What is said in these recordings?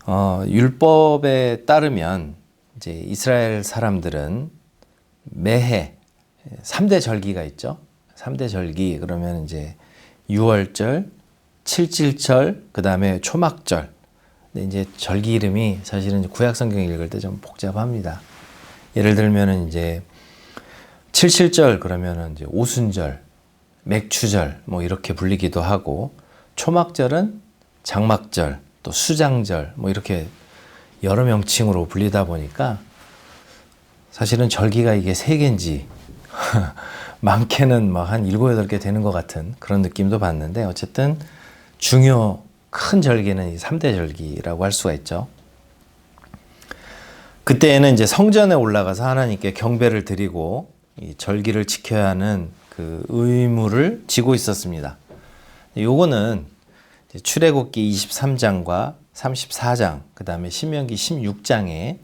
율법에 따르면 이제 이스라엘 사람들은 매해 3대 절기가 있죠. 3대 절기 그러면 이제 유월절, 칠칠절, 그 다음에 초막절. 근데 이제 절기 이름이 사실은 구약 성경 읽을 때 좀 복잡합니다. 예를 들면은 이제 칠칠절 그러면은 이제 오순절, 맥추절 뭐 이렇게 불리기도 하고, 초막절은 장막절, 또 수장절 뭐 이렇게 여러 명칭으로 불리다 보니까 사실은 절기가 이게 3개인지 많게는 막 한 7, 8개 되는 것 같은 그런 느낌도 받는데, 어쨌든 중요 큰 절기는 이 3대 절기라고 할 수가 있죠. 그때에는 이제 성전에 올라가서 하나님께 경배를 드리고 이 절기를 지켜야 하는 그 의무를 지고 있었습니다. 요거는 출애굽기 23장과 34장, 그 다음에 신명기 16장에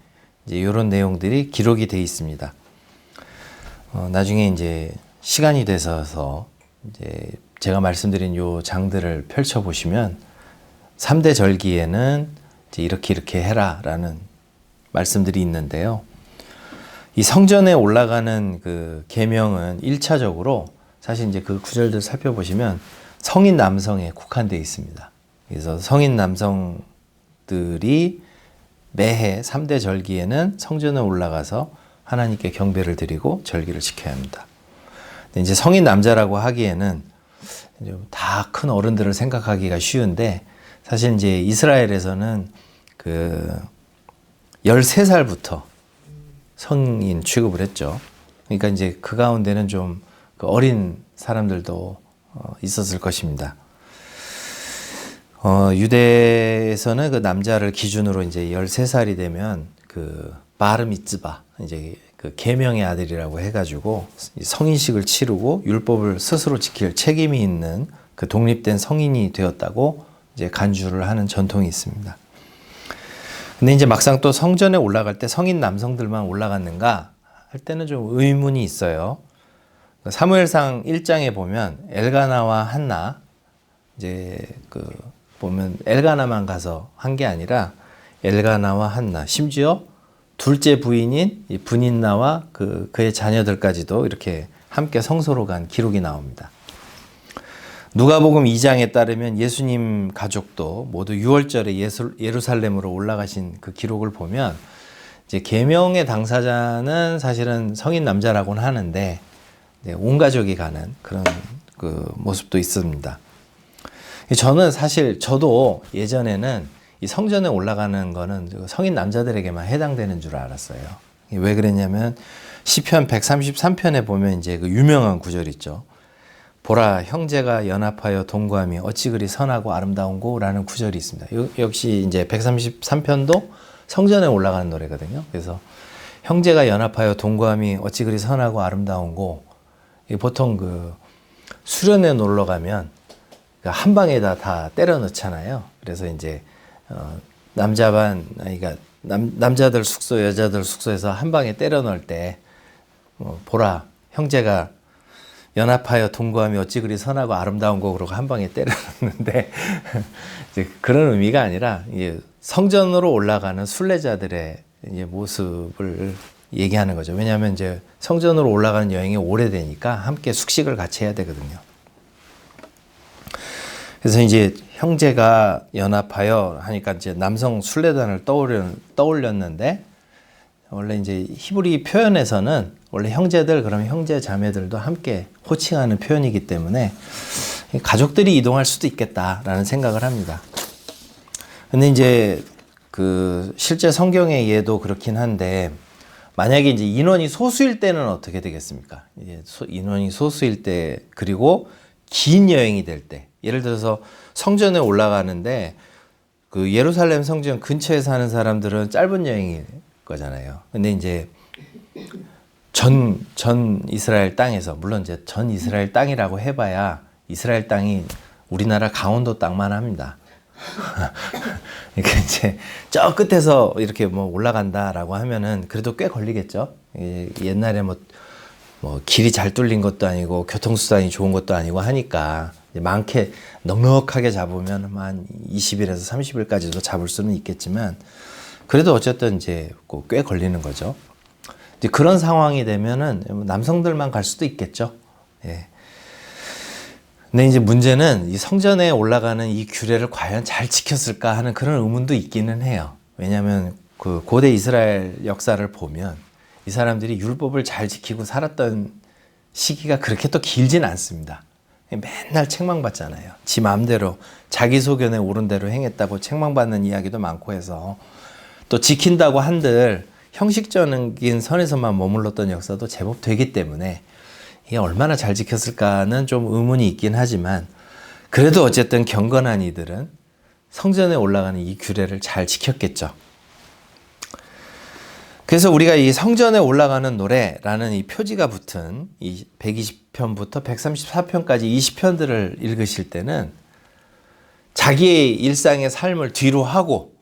이제 이런 내용들이 기록이 되어 있습니다. 나중에 이제 시간이 돼서 이제 제가 말씀드린 요 장들을 펼쳐 보시면 3대 절기에는 이제 이렇게 해라라는 말씀들이 있는데요. 이 성전에 올라가는 그 계명은 1차적으로 사실 이제 그 구절들 살펴보시면 성인 남성에 국한되어 있습니다. 그래서 성인 남성들이 매해 3대 절기에는 성전에 올라가서 하나님께 경배를 드리고 절기를 지켜야 합니다. 근데 이제 성인 남자라고 하기에는 다 큰 어른들을 생각하기가 쉬운데, 사실 이제 이스라엘에서는 그 13살부터 성인 취급을 했죠. 그러니까 이제 그 가운데는 좀 그 어린 사람들도 있었을 것입니다. 유대에서는 그 남자를 기준으로 이제 13살이 되면 그 바르 미츠바, 이제 그 계명의 아들이라고 해가지고 성인식을 치르고 율법을 스스로 지킬 책임이 있는 그 독립된 성인이 되었다고 이제 간주를 하는 전통이 있습니다. 근데 이제 막상 또 성전에 올라갈 때 성인 남성들만 올라갔는가 할 때는 좀 의문이 있어요. 사무엘상 1장에 보면 엘가나와 한나, 이제 그 보면 엘가나만 가서 한 게 아니라 엘가나와 한나, 심지어 둘째 부인인 분인나와 그의 자녀들까지도 이렇게 함께 성소로 간 기록이 나옵니다. 누가복음 2장에 따르면 예수님 가족도 모두 6월절에 예루살렘으로 올라가신 그 기록을 보면 이제 계명의 당사자는 사실은 성인 남자라고는 하는데 온 가족이 가는 그런 그 모습도 있습니다. 저는 사실 저도 예전에는 이 성전에 올라가는 거는 성인 남자들에게만 해당되는 줄 알았어요. 왜 그랬냐면 시편 133편에 보면 이제 그 유명한 구절 있죠. 보라, 형제가 연합하여 동거함이 어찌 그리 선하고 아름다운고 라는 구절이 있습니다. 역시 이제 133편도 성전에 올라가는 노래거든요. 그래서 형제가 연합하여 동거함이 어찌 그리 선하고 아름다운고, 보통 그 수련회 놀러 가면 한 방에다 다 때려 넣잖아요. 그래서 이제 남자반, 그러니까 남자들 숙소, 여자들 숙소에서 한 방에 때려 넣을 때 보라, 형제가 연합하여 동거함이 어찌 그리 선하고 아름다운 거 그러고 한 방에 때려 넣는데 이제 그런 의미가 아니라 성전으로 올라가는 순례자들의 이제 모습을 얘기하는 거죠. 왜냐하면 이제 성전으로 올라가는 여행이 오래되니까 함께 숙식을 같이 해야 되거든요. 그래서 이제 형제가 연합하여 하니까 이제 남성 순례단을 떠올렸는데, 원래 이제 히브리 표현에서는 원래 형제들, 그러면 형제 자매들도 함께 호칭하는 표현이기 때문에 가족들이 이동할 수도 있겠다라는 생각을 합니다. 근데 이제 그 실제 성경의 예도 그렇긴 한데, 만약에 이제 인원이 소수일 때는 어떻게 되겠습니까? 인원이 소수일 때, 그리고 긴 여행이 될 때, 예를 들어서 성전에 올라가는데 그 예루살렘 성전 근처에 사는 사람들은 짧은 여행일 거잖아요. 근데 이제 전 이스라엘 땅에서, 물론 이제 전 이스라엘 땅이라고 해봐야 이스라엘 땅이 우리나라 강원도 땅만 합니다. 그러니까 이제 저 끝에서 이렇게 뭐 올라간다라고 하면은 그래도 꽤 걸리겠죠. 옛날에 뭐 길이 잘 뚫린 것도 아니고 교통수단이 좋은 것도 아니고 하니까 많게 넉넉하게 잡으면 한 20일에서 30일까지도 잡을 수는 있겠지만 그래도 어쨌든 이제 꽤 걸리는 거죠. 이제 그런 상황이 되면은 남성들만 갈 수도 있겠죠. 예. 근데 이제 문제는 이 성전에 올라가는 이 규례를 과연 잘 지켰을까 하는 그런 의문도 있기는 해요. 왜냐하면 그 고대 이스라엘 역사를 보면 이 사람들이 율법을 잘 지키고 살았던 시기가 그렇게 또 길진 않습니다. 맨날 책망받잖아요. 지 마음대로 자기 소견에 옳은 대로 행했다고 책망받는 이야기도 많고 해서 또 지킨다고 한들 형식적인 선에서만 머물렀던 역사도 제법 되기 때문에 이게 얼마나 잘 지켰을까는 좀 의문이 있긴 하지만 그래도 어쨌든 경건한 이들은 성전에 올라가는 이 규례를 잘 지켰겠죠. 그래서 우리가 이 성전에 올라가는 노래라는 이 표지가 붙은 이 120편부터 134편까지 20편들을 읽으실 때는 자기의 일상의 삶을 뒤로 하고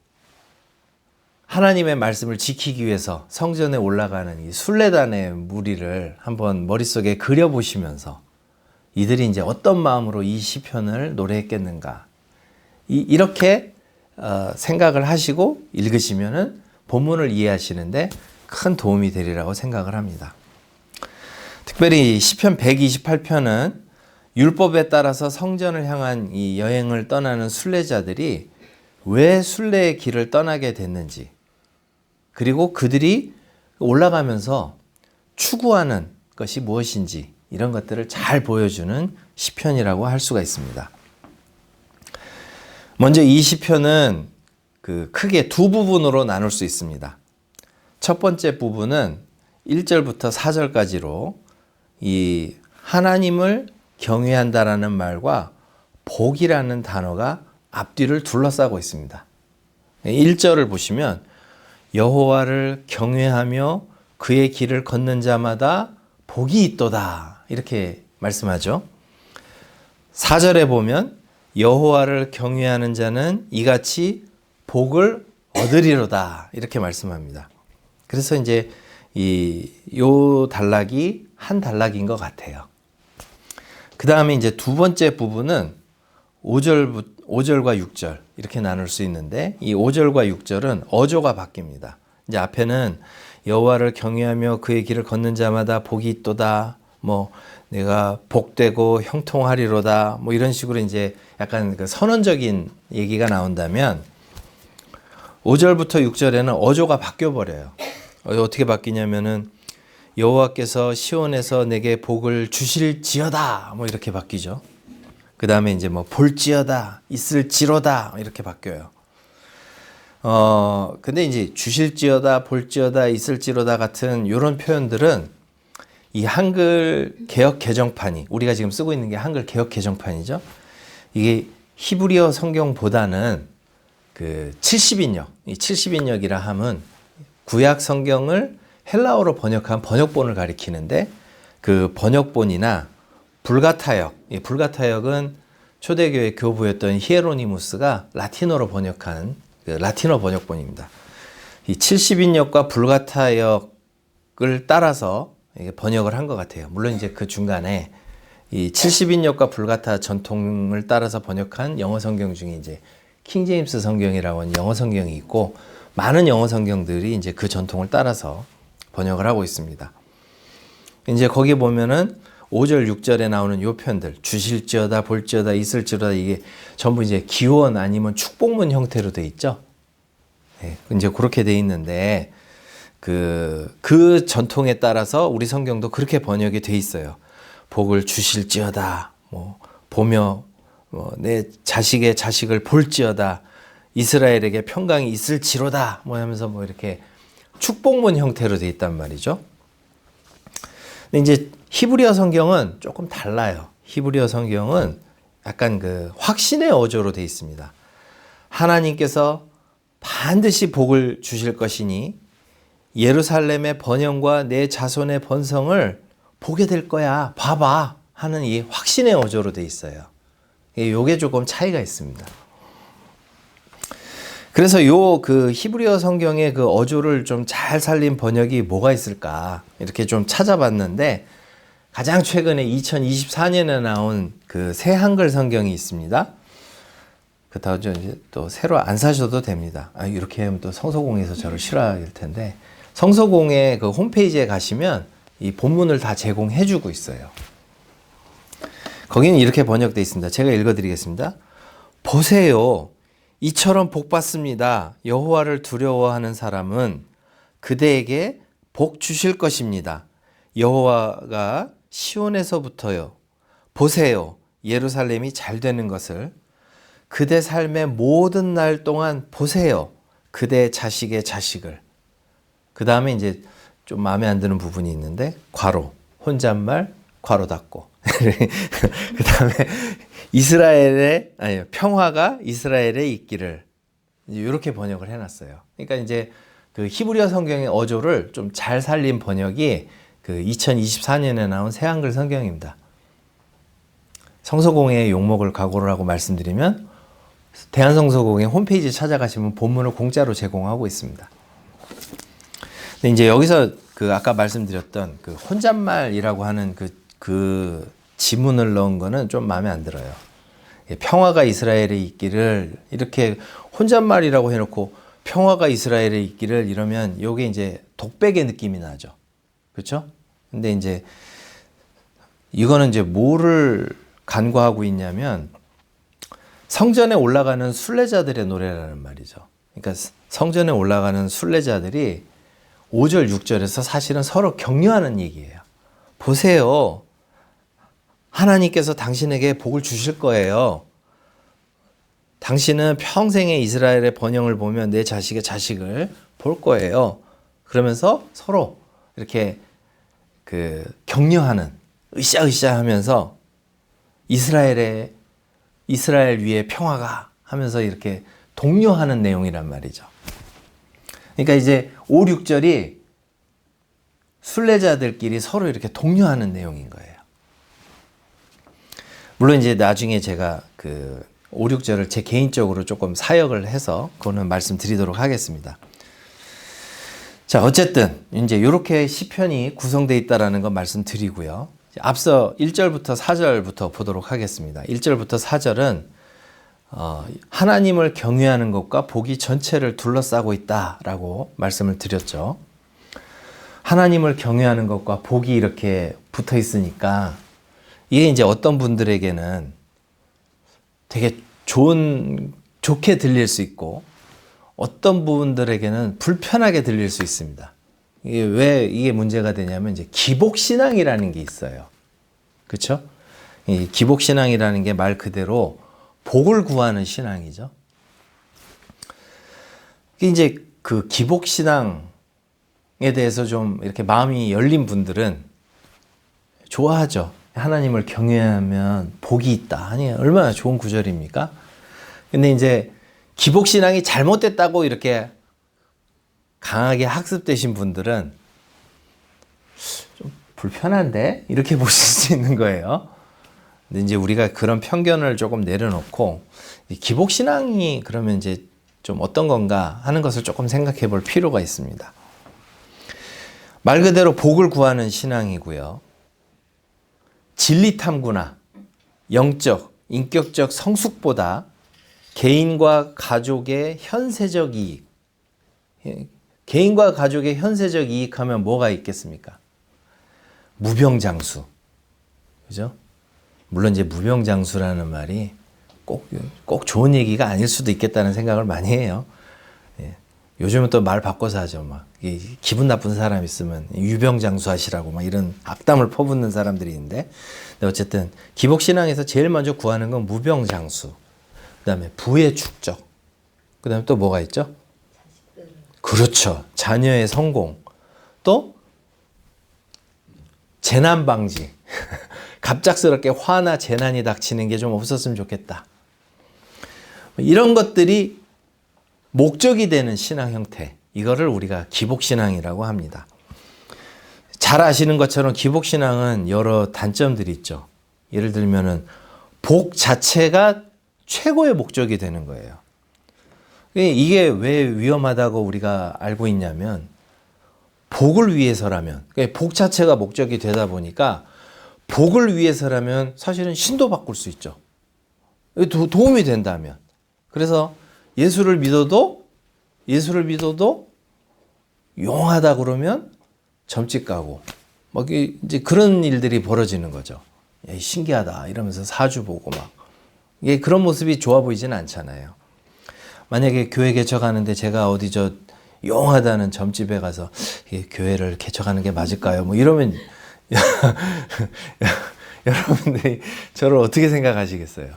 하나님의 말씀을 지키기 위해서 성전에 올라가는 이 순례단의 무리를 한번 머릿속에 그려보시면서 이들이 이제 어떤 마음으로 이 시편을 노래했겠는가 이렇게 생각을 하시고 읽으시면은 본문을 이해하시는데 큰 도움이 되리라고 생각을 합니다. 특별히 시편 128편은 율법에 따라서 성전을 향한 이 여행을 떠나는 순례자들이 왜 순례의 길을 떠나게 됐는지 그리고 그들이 올라가면서 추구하는 것이 무엇인지 이런 것들을 잘 보여주는 시편이라고 할 수가 있습니다. 먼저 이 시편은 크게 두 부분으로 나눌 수 있습니다. 첫 번째 부분은 1절부터 4절까지로 이 하나님을 경외한다라는 말과 복이라는 단어가 앞뒤를 둘러싸고 있습니다. 1절을 보시면 여호와를 경외하며 그의 길을 걷는 자마다 복이 있도다 이렇게 말씀하죠. 4절에 보면 여호와를 경외하는 자는 이같이 복을 얻으리로다 이렇게 말씀합니다. 그래서 이제 요 단락이 한 단락인 것 같아요. 그 다음에 이제 두 번째 부분은 5절과 6절 이렇게 나눌 수 있는데 이 5절과 6절은 어조가 바뀝니다. 이제 앞에는 여호와를 경외하며 그의 길을 걷는 자마다 복이 있도다. 뭐 내가 복되고 형통하리로다. 뭐 이런 식으로 이제 약간 그 선언적인 얘기가 나온다면 5절부터 6절에는 어조가 바뀌어 버려요. 어떻게 바뀌냐면은 여호와께서 시온에서 내게 복을 주실지어다 뭐 이렇게 바뀌죠. 그 다음에 이제 뭐 볼지어다 있을지로다 이렇게 바뀌어요. 근데 이제 주실지어다 볼지어다 있을지로다 같은 이런 표현들은 이 한글 개역 개정판이 우리가 지금 쓰고 있는 게 한글 개역 개정판이죠. 이게 히브리어 성경보다는 그 70인역, 이 70인역이라 함은 구약 성경을 헬라어로 번역한 번역본을 가리키는데 그 번역본이나 불가타역, 이 불가타역은 초대교회 교부였던 히에로니무스가 라틴어로 번역한 그 라틴어 번역본입니다. 이 70인역과 불가타역을 따라서 번역을 한 것 같아요. 물론 이제 그 중간에 이 70인역과 불가타 전통을 따라서 번역한 영어 성경 중에 이제 킹 제임스 성경이라고 하는 영어 성경이 있고 많은 영어 성경들이 이제 그 전통을 따라서 번역을 하고 있습니다. 이제 거기 보면은 5절, 6절에 나오는 요 편들 주실지어다, 볼지어다, 있을지어다 이게 전부 이제 기원 아니면 축복문 형태로 돼 있죠. 네, 이제 그렇게 돼 있는데 그 전통에 따라서 우리 성경도 그렇게 번역이 돼 있어요. 복을 주실지어다, 뭐 보며 내 자식의 자식을 볼지어다, 이스라엘에게 평강이 있을지로다, 뭐 하면서 뭐 이렇게 축복문 형태로 돼 있단 말이죠. 근데 이제 히브리어 성경은 조금 달라요. 히브리어 성경은 약간 그 확신의 어조로 돼 있습니다. 하나님께서 반드시 복을 주실 것이니 예루살렘의 번영과 내 자손의 번성을 보게 될 거야. 봐봐. 하는 이 확신의 어조로 돼 있어요. 요게 조금 차이가 있습니다. 그래서 그 히브리어 성경의 그 어조를 좀 잘 살린 번역이 뭐가 있을까 이렇게 좀 찾아봤는데 가장 최근에 2024년에 나온 그 새 한글 성경이 있습니다. 그렇다고 이제 또 새로 안 사셔도 됩니다. 이렇게 하면 또 성서공에서 저를 싫어할 텐데, 성서공의 그 홈페이지에 가시면 이 본문을 다 제공해 주고 있어요. 거기는 이렇게 번역되어 있습니다. 제가 읽어드리겠습니다. 보세요. 이처럼 복 받습니다. 여호와를 두려워하는 사람은 그대에게 복 주실 것입니다. 여호와가 시온에서부터요. 보세요. 예루살렘이 잘 되는 것을 그대 삶의 모든 날 동안 보세요. 그대 자식의 자식을. 그 다음에 이제 좀 마음에 안 드는 부분이 있는데, 괄호, 혼잣말, 괄호 닫고. 그 다음에 평화가 이스라엘에 있기를. 이렇게 번역을 해놨어요. 그러니까 이제 그 히브리어 성경의 어조를 좀 잘 살린 번역이 그 2024년에 나온 새 한글 성경입니다. 성서공회의 용목을 각오를 하고 말씀드리면, 대한성서공회 홈페이지 찾아가시면 본문을 공짜로 제공하고 있습니다. 근데 이제 여기서 그 아까 말씀드렸던 그 혼잣말이라고 하는 그 지문을 넣은 거는 좀 마음에 안 들어요. 평화가 이스라엘에 있기를, 이렇게 혼잣말이라고 해놓고 평화가 이스라엘에 있기를 이러면 요게 이제 독백의 느낌이 나죠. 그렇죠? 근데 이제 이거는 이제 뭐를 간과하고 있냐면, 성전에 올라가는 순례자들의 노래라는 말이죠. 그러니까 성전에 올라가는 순례자들이 5절, 6절에서 사실은 서로 격려하는 얘기예요. 보세요. 하나님께서 당신에게 복을 주실 거예요. 당신은 평생의 이스라엘의 번영을 보면 내 자식의 자식을 볼 거예요. 그러면서 서로 이렇게 그 격려하는, 으쌰으쌰 하면서 이스라엘 위에 평화가 하면서 이렇게 독려하는 내용이란 말이죠. 그러니까 이제 5, 6절이 순례자들끼리 서로 이렇게 독려하는 내용인 거예요. 물론 이제 나중에 제가 그 5, 6절을 제 개인적으로 조금 사역을 해서 그거는 말씀드리도록 하겠습니다. 자, 어쨌든 이제 이렇게 시편이 구성되어 있다라는 거 말씀드리고요. 앞서 1절부터 4절부터 보도록 하겠습니다. 1절부터 4절은 하나님을 경외하는 것과 복이 전체를 둘러싸고 있다라고 말씀을 드렸죠. 하나님을 경외하는 것과 복이 이렇게 붙어 있으니까 이게 이제 어떤 분들에게는 되게 좋게 들릴 수 있고, 어떤 분들에게는 불편하게 들릴 수 있습니다. 이게 왜 이게 문제가 되냐면, 이제 기복신앙이라는 게 있어요. 그렇죠? 이 기복신앙이라는 게 말 그대로 복을 구하는 신앙이죠. 이제 그 기복신앙에 대해서 좀 이렇게 마음이 열린 분들은 좋아하죠. 하나님을 경외하면 복이 있다. 아니, 얼마나 좋은 구절입니까? 근데 이제 기복신앙이 잘못됐다고 이렇게 강하게 학습되신 분들은 좀 불편한데? 이렇게 보실 수 있는 거예요. 근데 이제 우리가 그런 편견을 조금 내려놓고, 기복신앙이 그러면 이제 좀 어떤 건가 하는 것을 조금 생각해 볼 필요가 있습니다. 말 그대로 복을 구하는 신앙이고요. 진리 탐구나 영적, 인격적 성숙보다 개인과 가족의 현세적 이익, 개인과 가족의 현세적 이익하면 뭐가 있겠습니까? 무병장수. 그죠? 물론 이제 무병장수라는 말이 꼭 좋은 얘기가 아닐 수도 있겠다는 생각을 많이 해요. 예. 요즘은 또 말 바꿔서 하죠. 막 기분 나쁜 사람 있으면 유병장수 하시라고 막 이런 악담을 퍼붓는 사람들이 있는데, 근데 어쨌든 기복신앙에서 제일 먼저 구하는 건 무병장수, 그 다음에 부의 축적, 그 다음에 또 뭐가 있죠? 그렇죠. 자녀의 성공, 또 재난 방지. 갑작스럽게 화나 재난이 닥치는 게 좀 없었으면 좋겠다. 이런 것들이 목적이 되는 신앙 형태, 이거를 우리가 기복신앙이라고 합니다. 잘 아시는 것처럼 기복신앙은 여러 단점들이 있죠. 예를 들면은 복 자체가 최고의 목적이 되는 거예요. 이게 왜 위험하다고 우리가 알고 있냐면, 복을 위해서라면, 복 자체가 목적이 되다 보니까 복을 위해서라면 사실은 신도 바꿀 수 있죠. 도움이 된다면. 그래서 예수를 믿어도 용하다 그러면 점집 가고 막 이제 그런 일들이 벌어지는 거죠. 야, 신기하다 이러면서 사주 보고 막 이게 그런 모습이 좋아 보이지는 않잖아요. 만약에 교회 개척하는데 제가 어디 저 용하다는 점집에 가서 교회를 개척하는 게 맞을까요? 뭐 이러면 여러분들이 저를 어떻게 생각하시겠어요?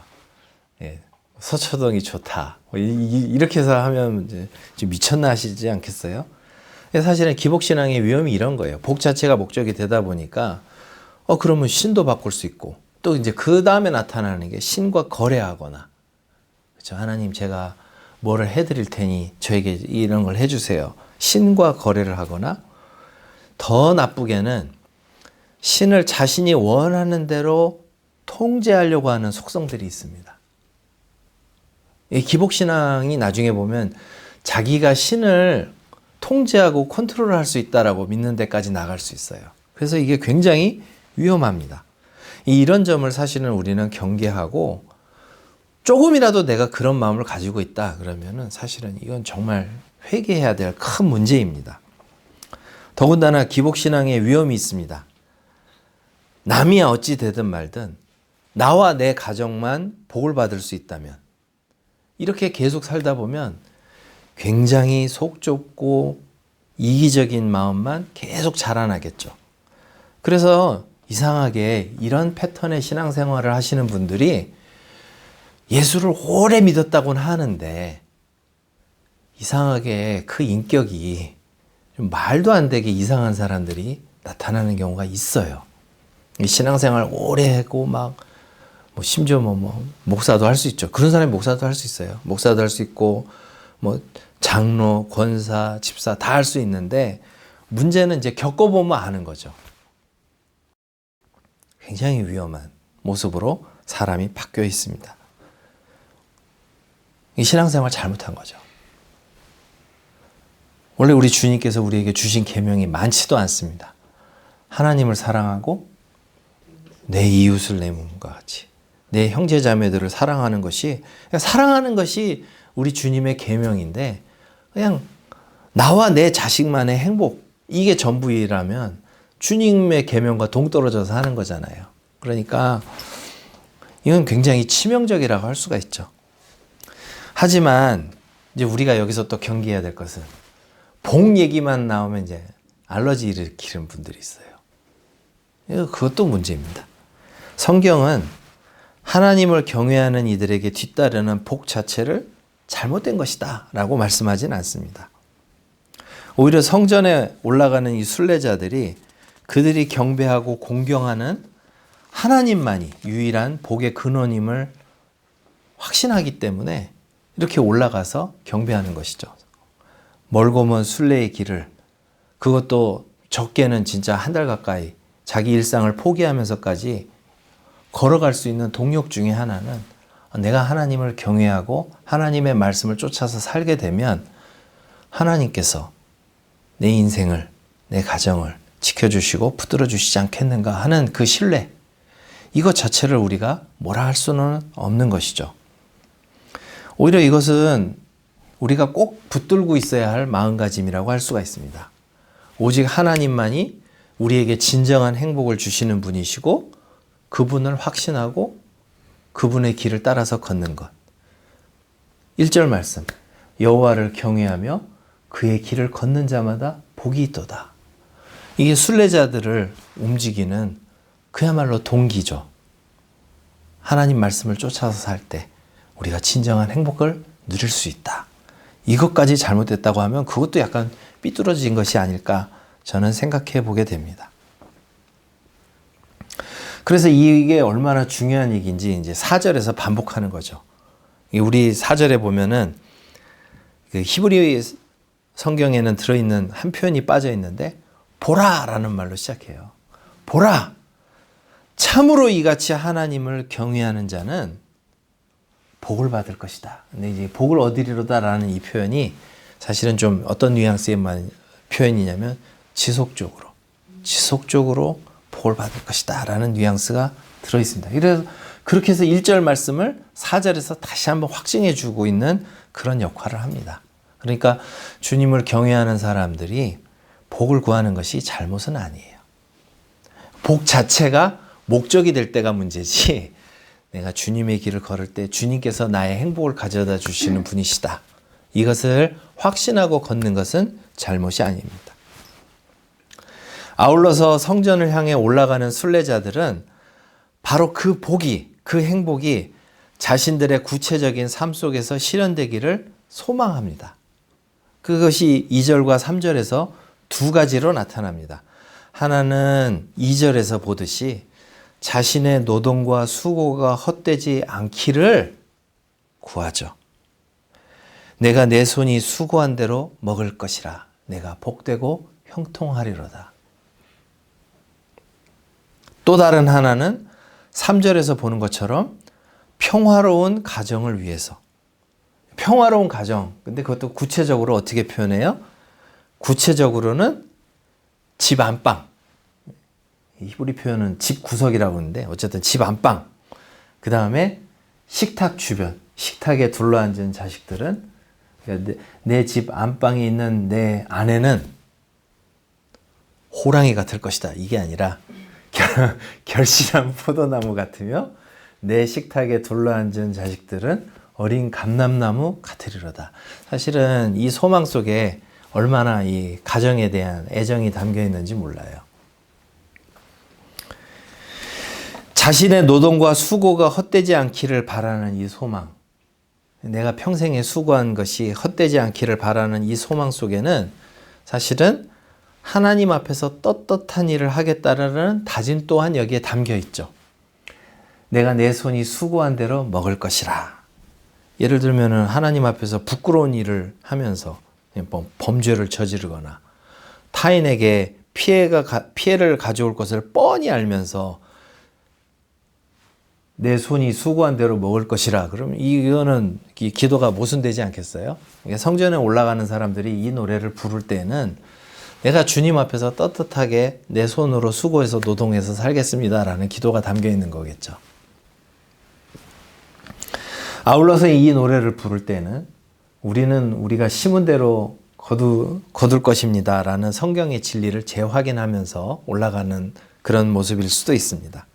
예, 서초동이 좋다. 이렇게 해서 하면 이제 좀 미쳤나 하시지 않겠어요? 사실은 기복신앙의 위험이 이런 거예요. 복 자체가 목적이 되다 보니까 그러면 신도 바꿀 수 있고 또 이제 그 다음에 나타나는 게 신과 거래하거나 그렇죠. 하나님 제가 뭐를 해드릴 테니 저에게 이런 걸 해주세요. 신과 거래를 하거나 더 나쁘게는 신을 자신이 원하는 대로 통제하려고 하는 속성들이 있습니다. 이 기복신앙이 나중에 보면 자기가 신을 통제하고 컨트롤할 수 있다라고 믿는 데까지 나갈 수 있어요. 그래서 이게 굉장히 위험합니다. 이런 점을 사실은 우리는 경계하고 조금이라도 내가 그런 마음을 가지고 있다 그러면은 사실은 이건 정말 회개해야 될 큰 문제입니다. 더군다나 기복신앙에 위험이 있습니다. 남이 어찌 되든 말든 나와 내 가정만 복을 받을 수 있다면 이렇게 계속 살다 보면 굉장히 속 좁고 이기적인 마음만 계속 자라나겠죠. 그래서 이상하게 이런 패턴의 신앙생활을 하시는 분들이 예수를 오래 믿었다고는 하는데 이상하게 그 인격이 좀 말도 안 되게 이상한 사람들이 나타나는 경우가 있어요. 신앙생활 오래 하고 막 심지어 목사도 할 수 있죠. 그런 사람이 목사도 할 수 있어요. 목사도 할 수 있고 장로, 권사, 집사 다 할 수 있는데 문제는 이제 겪어보면 아는 거죠. 굉장히 위험한 모습으로 사람이 바뀌어 있습니다. 이 신앙생활 잘못한 거죠. 원래 우리 주님께서 우리에게 주신 계명이 많지도 않습니다. 하나님을 사랑하고 내 이웃을 내 몸과 같이 내 형제 자매들을 사랑하는 것이 우리 주님의 계명인데 그냥 나와 내 자식만의 행복 이게 전부이라면 주님의 계명과 동떨어져서 하는 거잖아요. 그러니까 이건 굉장히 치명적이라고 할 수가 있죠. 하지만 이제 우리가 여기서 또 경계해야 될 것은 복 얘기만 나오면 이제 알러지 일으키는 분들이 있어요. 그것도 문제입니다. 성경은 하나님을 경외하는 이들에게 뒤따르는 복 자체를 잘못된 것이다 라고 말씀하진 않습니다. 오히려 성전에 올라가는 이 순례자들이 그들이 경배하고 공경하는 하나님만이 유일한 복의 근원임을 확신하기 때문에 이렇게 올라가서 경배하는 것이죠. 멀고 먼 순례의 길을 그것도 적게는 진짜 한 달 가까이 자기 일상을 포기하면서까지 걸어갈 수 있는 동력 중에 하나는 내가 하나님을 경외하고 하나님의 말씀을 쫓아서 살게 되면 하나님께서 내 인생을, 내 가정을 지켜주시고 붙들어 주시지 않겠는가 하는 그 신뢰, 이것 자체를 우리가 뭐라 할 수는 없는 것이죠. 오히려 이것은 우리가 꼭 붙들고 있어야 할 마음가짐이라고 할 수가 있습니다. 오직 하나님만이 우리에게 진정한 행복을 주시는 분이시고 그분을 확신하고 그분의 길을 따라서 걷는 것. 1절 말씀, 여호와를 경외하며 그의 길을 걷는 자마다 복이 있도다. 이게 순례자들을 움직이는 그야말로 동기죠. 하나님 말씀을 쫓아서 살 때 우리가 진정한 행복을 누릴 수 있다. 이것까지 잘못됐다고 하면 그것도 약간 삐뚤어진 것이 아닐까 저는 생각해 보게 됩니다. 그래서 이게 얼마나 중요한 얘기인지 이제 4절에서 반복하는 거죠. 우리 4절에 보면은 그 히브리 성경에는 들어있는 한 표현이 빠져 있는데 보라라는 말로 시작해요. 보라! 참으로 이같이 하나님을 경외하는 자는 복을 받을 것이다. 근데 이제 복을 얻으리로다라는 이 표현이 사실은 좀 어떤 뉘앙스의 표현이냐면 지속적으로 복을 받을 것이다 라는 뉘앙스가 들어있습니다. 그래서 그렇게 해서 1절 말씀을 4절에서 다시 한번 확증해 주고 있는 그런 역할을 합니다. 그러니까 주님을 경외하는 사람들이 복을 구하는 것이 잘못은 아니에요. 복 자체가 목적이 될 때가 문제지, 내가 주님의 길을 걸을 때 주님께서 나의 행복을 가져다 주시는 분이시다, 이것을 확신하고 걷는 것은 잘못이 아닙니다. 아울러서 성전을 향해 올라가는 순례자들은 바로 그 복이, 그 행복이 자신들의 구체적인 삶 속에서 실현되기를 소망합니다. 그것이 2절과 3절에서 두 가지로 나타납니다. 하나는 2절에서 보듯이 자신의 노동과 수고가 헛되지 않기를 구하죠. 내가 내 손이 수고한 대로 먹을 것이라. 내가 복되고 형통하리로다. 또 다른 하나는 3절에서 보는 것처럼 평화로운 가정을 위해서. 평화로운 가정. 근데 그것도 구체적으로 어떻게 표현해요? 구체적으로는 집 안방. 히브리 표현은 집 구석이라고 하는데 어쨌든 집 안방. 그 다음에 식탁 주변. 식탁에 둘러앉은 자식들은, 그러니까 내 집 안방에 있는 내 아내는 호랑이 같을 것이다, 이게 아니라 결실한 포도나무 같으며 내 식탁에 둘러앉은 자식들은 어린 감람나무 같으리로다. 사실은 이 소망 속에 얼마나 이 가정에 대한 애정이 담겨 있는지 몰라요. 자신의 노동과 수고가 헛되지 않기를 바라는 이 소망, 내가 평생에 수고한 것이 헛되지 않기를 바라는 이 소망 속에는 사실은 하나님 앞에서 떳떳한 일을 하겠다라는 다짐 또한 여기에 담겨 있죠. 내가 내 손이 수고한 대로 먹을 것이라. 예를 들면 하나님 앞에서 부끄러운 일을 하면서 범죄를 저지르거나 타인에게 피해를 가져올 것을 뻔히 알면서 내 손이 수고한 대로 먹을 것이라. 그러면 이거는 기도가 모순되지 않겠어요? 성전에 올라가는 사람들이 이 노래를 부를 때는 내가 주님 앞에서 떳떳하게 내 손으로 수고해서 노동해서 살겠습니다라는 기도가 담겨 있는 거겠죠. 아울러서 이 노래를 부를 때는 우리는 우리가 심은 대로 거둘 것입니다라는 성경의 진리를 재확인하면서 올라가는 그런 모습일 수도 있습니다.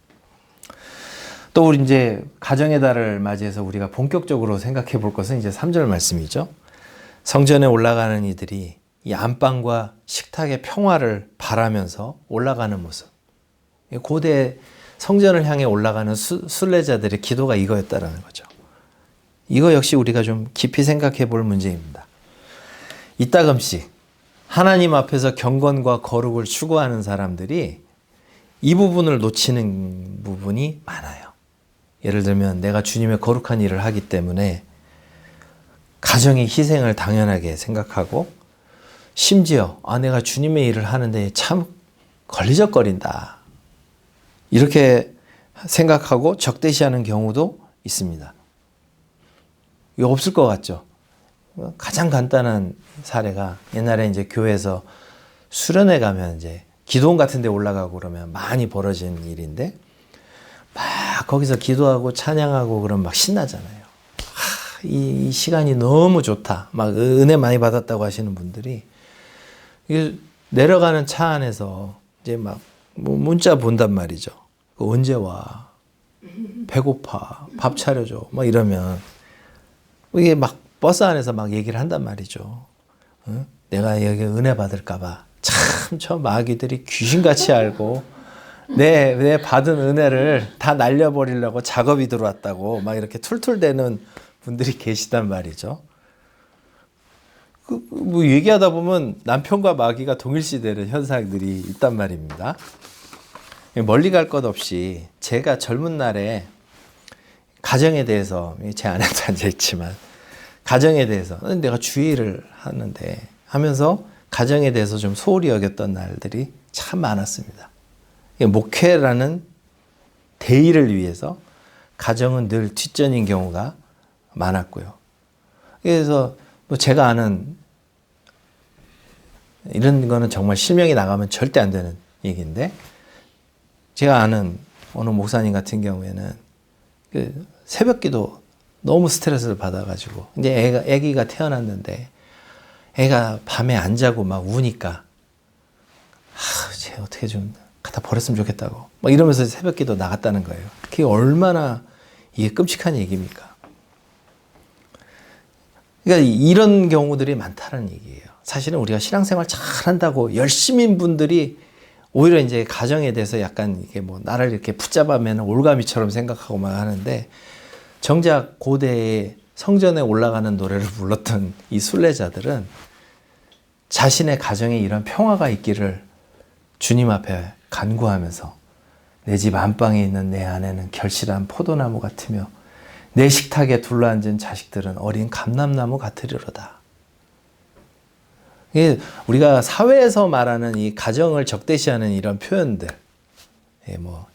또 우리 이제 가정의 달을 맞이해서 우리가 본격적으로 생각해 볼 것은 이제 3절 말씀이죠. 성전에 올라가는 이들이 이 안방과 식탁의 평화를 바라면서 올라가는 모습. 고대 성전을 향해 올라가는 순례자들의 기도가 이거였다라는 거죠. 이거 역시 우리가 좀 깊이 생각해 볼 문제입니다. 이따금씩 하나님 앞에서 경건과 거룩을 추구하는 사람들이 이 부분을 놓치는 부분이 많아요. 예를 들면 내가 주님의 거룩한 일을 하기 때문에 가정의 희생을 당연하게 생각하고, 심지어 내가 주님의 일을 하는데 참 걸리적거린다, 이렇게 생각하고 적대시하는 경우도 있습니다. 이거 없을 것 같죠? 가장 간단한 사례가 옛날에 이제 교회에서 수련회 가면 이제 기도원 같은 데 올라가고 그러면 많이 벌어진 일인데, 막 거기서 기도하고 찬양하고 그러면 막 신나잖아요. 이 시간이 너무 좋다, 막 은혜 많이 받았다고 하시는 분들이 내려가는 차 안에서 이제 막 문자 본단 말이죠. 언제 와? 배고파. 밥 차려줘. 막 이러면 이게 막 버스 안에서 막 얘기를 한단 말이죠. 내가 여기 은혜 받을까봐 참 저 마귀들이 귀신같이 알고 내 받은 은혜를 다 날려버리려고 작업이 들어왔다고 막 이렇게 툴툴대는 분들이 계시단 말이죠. 뭐 얘기하다 보면 남편과 마귀가 동일시되는 현상들이 있단 말입니다. 멀리 갈 것 없이 제가 젊은 날에 가정에 대해서, 제 아내도 앉아있지만 가정에 대해서 내가 주의를 하면서 가정에 대해서 좀 소홀히 여겼던 날들이 참 많았습니다. 목회라는 대의를 위해서 가정은 늘 뒷전인 경우가 많았고요. 그래서 뭐 제가 아는 이런 거는 정말 실명이 나가면 절대 안 되는 얘기인데, 제가 아는 어느 목사님 같은 경우에는 그 새벽기도 너무 스트레스를 받아가지고 이제 애기가 태어났는데 애가 밤에 안 자고 막 우니까 쟤 어떻게 좀 갖다 버렸으면 좋겠다고 막 이러면서 새벽기도 나갔다는 거예요. 그게 얼마나 이게 끔찍한 얘기입니까? 그러니까 이런 경우들이 많다는 얘기예요. 사실은 우리가 신앙생활 잘한다고 열심인 분들이 오히려 이제 가정에 대해서 약간 이게 뭐 나를 이렇게 붙잡아매는 올가미처럼 생각하고 막 하는데, 정작 고대에 성전에 올라가는 노래를 불렀던 이 순례자들은 자신의 가정에 이런 평화가 있기를 주님 앞에 간구하면서, 내 집 안방에 있는 내 아내는 결실한 포도나무 같으며 내 식탁에 둘러앉은 자식들은 어린 감람나무 같으리로다. 우리가 사회에서 말하는 이 가정을 적대시하는 이런 표현들, 뭐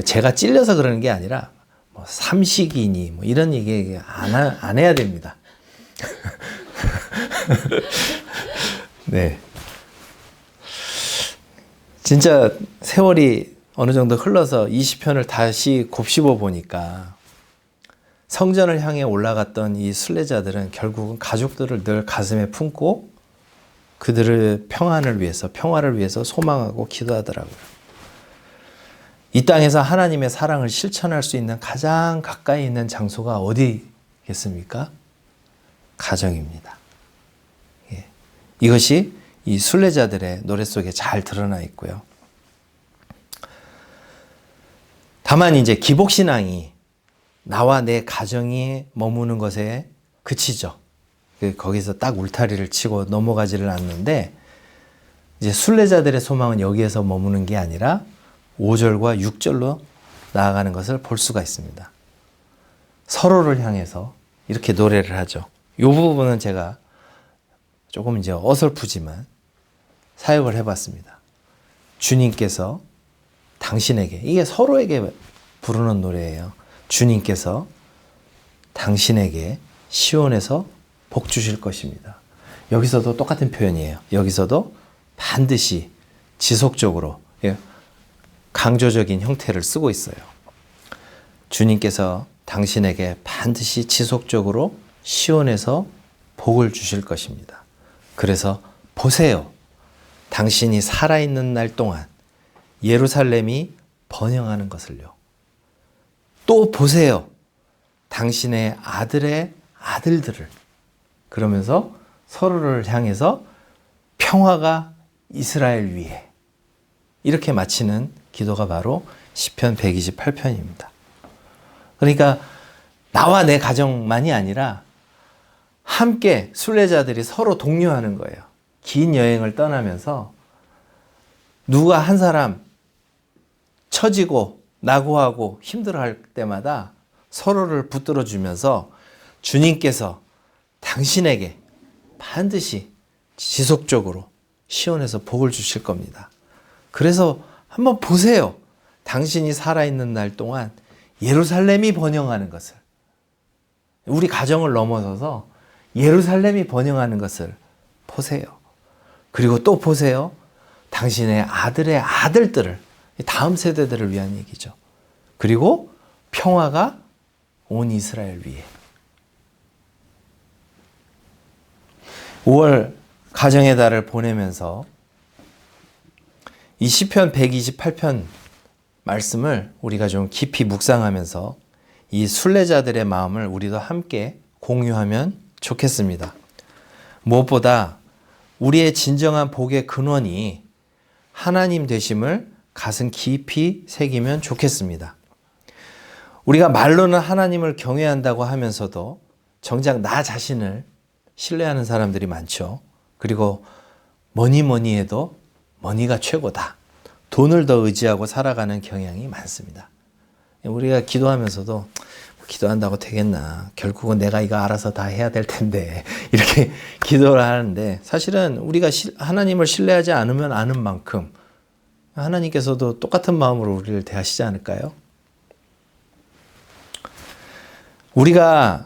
제가 찔려서 그러는 게 아니라 뭐 삼식이니 뭐 이런 얘기 안 해야 됩니다. 네. 진짜 세월이 어느 정도 흘러서 20편을 다시 곱씹어 보니까 성전을 향해 올라갔던 이 순례자들은 결국은 가족들을 늘 가슴에 품고 그들의 평화를 위해서 소망하고 기도하더라고요. 이 땅에서 하나님의 사랑을 실천할 수 있는 가장 가까이 있는 장소가 어디겠습니까? 가정입니다. 예. 이것이 이 순례자들의 노래 속에 잘 드러나 있고요. 다만 이제 기복신앙이 나와 내 가정이 머무는 것에 그치죠. 거기서 딱 울타리를 치고 넘어가지를 않는데, 이제 순례자들의 소망은 여기에서 머무는 게 아니라 5절과 6절로 나아가는 것을 볼 수가 있습니다. 서로를 향해서 이렇게 노래를 하죠. 이 부분은 제가 조금 이제 어설프지만 사역을 해봤습니다. 주님께서 당신에게, 이게 서로에게 부르는 노래예요. 주님께서 당신에게 시온에서 복 주실 것입니다. 여기서도 똑같은 표현이에요. 여기서도 반드시 지속적으로 강조적인 형태를 쓰고 있어요. 주님께서 당신에게 반드시 지속적으로 시온에서 복을 주실 것입니다. 그래서 보세요. 당신이 살아있는 날 동안 예루살렘이 번영하는 것을요. 또 보세요. 당신의 아들의 아들들을. 그러면서 서로를 향해서 평화가 이스라엘 위에. 이렇게 마치는 기도가 바로 시편 128편입니다. 그러니까 나와 내 가정만이 아니라 함께 순례자들이 서로 독려하는 거예요. 긴 여행을 떠나면서 누가 한 사람 처지고 낙오하고 힘들어할 때마다 서로를 붙들어 주면서 주님께서 당신에게 반드시 지속적으로 시온에서 복을 주실 겁니다. 그래서 한번 보세요. 당신이 살아있는 날 동안 예루살렘이 번영하는 것을, 우리 가정을 넘어서서 예루살렘이 번영하는 것을 보세요. 그리고 또 보세요. 당신의 아들의 아들들을, 다음 세대들을 위한 얘기죠. 그리고 평화가 온 이스라엘 위에. 5월 가정의 달을 보내면서 이 시편 128편 말씀을 우리가 좀 깊이 묵상하면서 이 순례자들의 마음을 우리도 함께 공유하면 좋겠습니다. 무엇보다 우리의 진정한 복의 근원이 하나님 되심을 가슴 깊이 새기면 좋겠습니다. 우리가 말로는 하나님을 경외한다고 하면서도 정작 나 자신을 신뢰하는 사람들이 많죠. 그리고 뭐니 해도 머니가 최고다. 돈을 더 의지하고 살아가는 경향이 많습니다. 우리가 기도하면서도 기도한다고 되겠나. 결국은 내가 이거 알아서 다 해야 될 텐데. 이렇게 기도를 하는데, 사실은 우리가 하나님을 신뢰하지 않으면 아는 만큼 하나님께서도 똑같은 마음으로 우리를 대하시지 않을까요? 우리가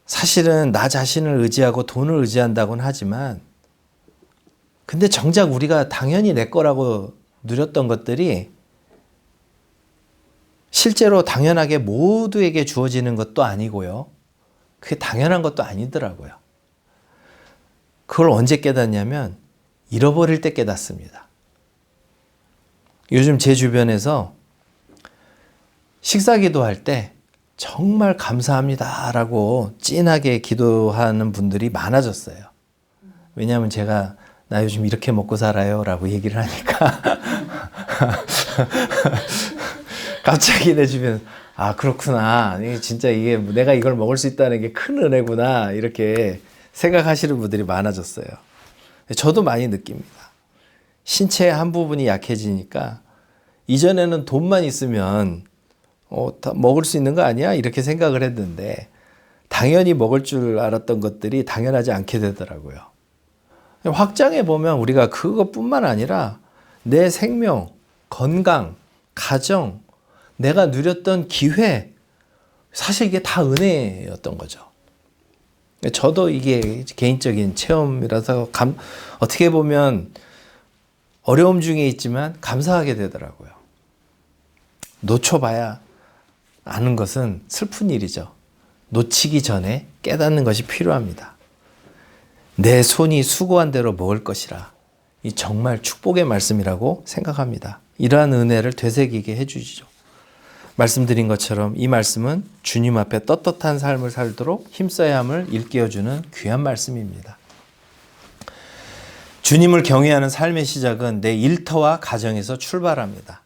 사실은 나 자신을 의지하고 돈을 의지한다고는 하지만, 근데 정작 우리가 당연히 내 거라고 누렸던 것들이 실제로 당연하게 모두에게 주어지는 것도 아니고요. 그게 당연한 것도 아니더라고요. 그걸 언제 깨닫냐면 잃어버릴 때 깨닫습니다. 요즘 제 주변에서 식사 기도할 때 정말 감사합니다 라고 찐하게 기도하는 분들이 많아졌어요. 왜냐하면 제가 나 요즘 이렇게 먹고 살아요 라고 얘기를 하니까 갑자기 내 주변 아 그렇구나, 진짜 이게 내가 이걸 먹을 수 있다는 게 큰 은혜구나 이렇게 생각하시는 분들이 많아졌어요. 저도 많이 느낍니다. 신체의 한 부분이 약해지니까 이전에는 돈만 있으면 다 먹을 수 있는 거 아니야? 이렇게 생각을 했는데 당연히 먹을 줄 알았던 것들이 당연하지 않게 되더라고요. 확장해 보면 우리가 그것뿐만 아니라 내 생명, 건강, 가정, 내가 누렸던 기회, 사실 이게 다 은혜였던 거죠. 저도 이게 개인적인 체험이라서 어떻게 보면 어려움 중에 있지만 감사하게 되더라고요. 놓쳐봐야 아는 것은 슬픈 일이죠. 놓치기 전에 깨닫는 것이 필요합니다. 내 손이 수고한 대로 먹을 것이라. 이 정말 축복의 말씀이라고 생각합니다. 이러한 은혜를 되새기게 해주시죠. 말씀드린 것처럼 이 말씀은 주님 앞에 떳떳한 삶을 살도록 힘써야 함을 일깨워주는 귀한 말씀입니다. 주님을 경외하는 삶의 시작은 내 일터와 가정에서 출발합니다.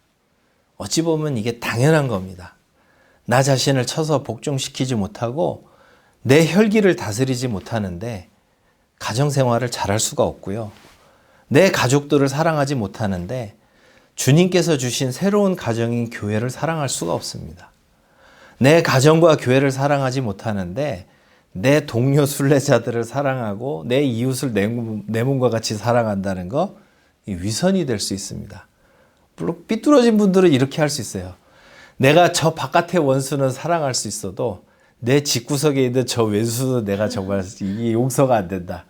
어찌 보면 이게 당연한 겁니다. 나 자신을 쳐서 복종시키지 못하고 내 혈기를 다스리지 못하는데 가정생활을 잘할 수가 없고요. 내 가족들을 사랑하지 못하는데 주님께서 주신 새로운 가정인 교회를 사랑할 수가 없습니다. 내 가정과 교회를 사랑하지 못하는데 내 동료 순례자들을 사랑하고 내 이웃을 내 몸과 같이 사랑한다는 거 위선이 될 수 있습니다. 물론 삐뚤어진 분들은 이렇게 할 수 있어요. 내가 저 바깥의 원수는 사랑할 수 있어도 내 집구석에 있는 저 왼수는 내가 정말 이게 용서가 안 된다.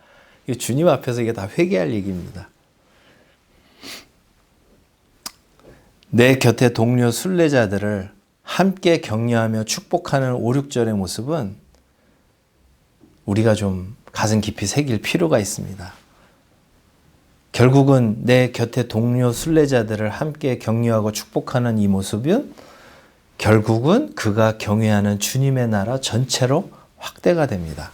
주님 앞에서 이게 다 회개할 얘기입니다. 내 곁에 동료 순례자들을 함께 격려하며 축복하는 5, 6절의 모습은 우리가 좀 가슴 깊이 새길 필요가 있습니다. 결국은 내 곁에 동료 순례자들을 함께 격려하고 축복하는 이 모습은 결국은 그가 경외하는 주님의 나라 전체로 확대가 됩니다.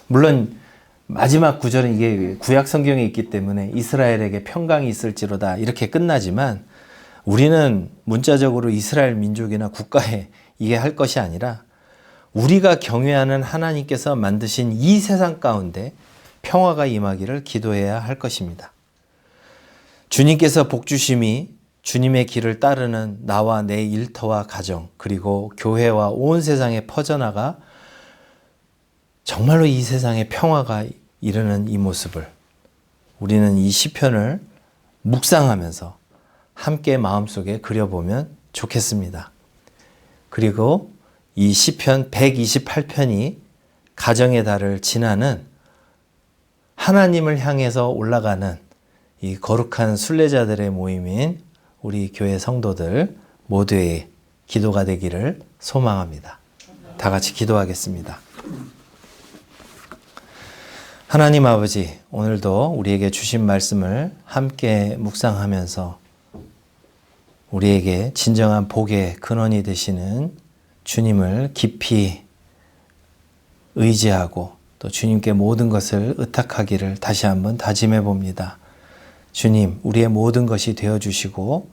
물론 마지막 구절은 이게 구약 성경에 있기 때문에 이스라엘에게 평강이 있을지로다 이렇게 끝나지만 우리는 문자적으로 이스라엘 민족이나 국가에 이게 할 것이 아니라 우리가 경외하는 하나님께서 만드신 이 세상 가운데 평화가 임하기를 기도해야 할 것입니다. 주님께서 복 주심이 주님의 길을 따르는 나와 내 일터와 가정 그리고 교회와 온 세상에 퍼져나가 정말로 이 세상에 평화가 이르는 이 모습을 우리는 이 시편을 묵상하면서 함께 마음속에 그려보면 좋겠습니다. 그리고 이 시편 128편이 가정의 달을 지나는 하나님을 향해서 올라가는 이 거룩한 순례자들의 모임인 우리 교회 성도들 모두의 기도가 되기를 소망합니다. 다 같이 기도하겠습니다. 하나님 아버지, 오늘도 우리에게 주신 말씀을 함께 묵상하면서 우리에게 진정한 복의 근원이 되시는 주님을 깊이 의지하고 또 주님께 모든 것을 의탁하기를 다시 한번 다짐해 봅니다. 주님, 우리의 모든 것이 되어주시고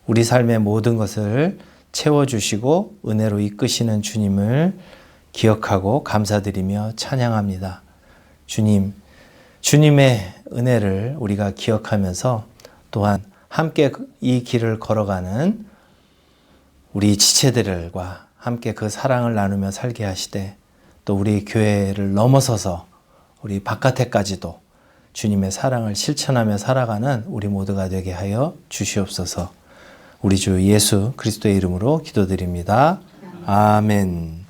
우리 삶의 모든 것을 채워주시고 은혜로 이끄시는 주님을 기억하고 감사드리며 찬양합니다. 주님, 주님의 은혜를 우리가 기억하면서 또한 함께 이 길을 걸어가는 우리 지체들과 함께 그 사랑을 나누며 살게 하시되 또 우리 교회를 넘어서서 우리 바깥에까지도 주님의 사랑을 실천하며 살아가는 우리 모두가 되게 하여 주시옵소서. 우리 주 예수 그리스도의 이름으로 기도드립니다. 아멘.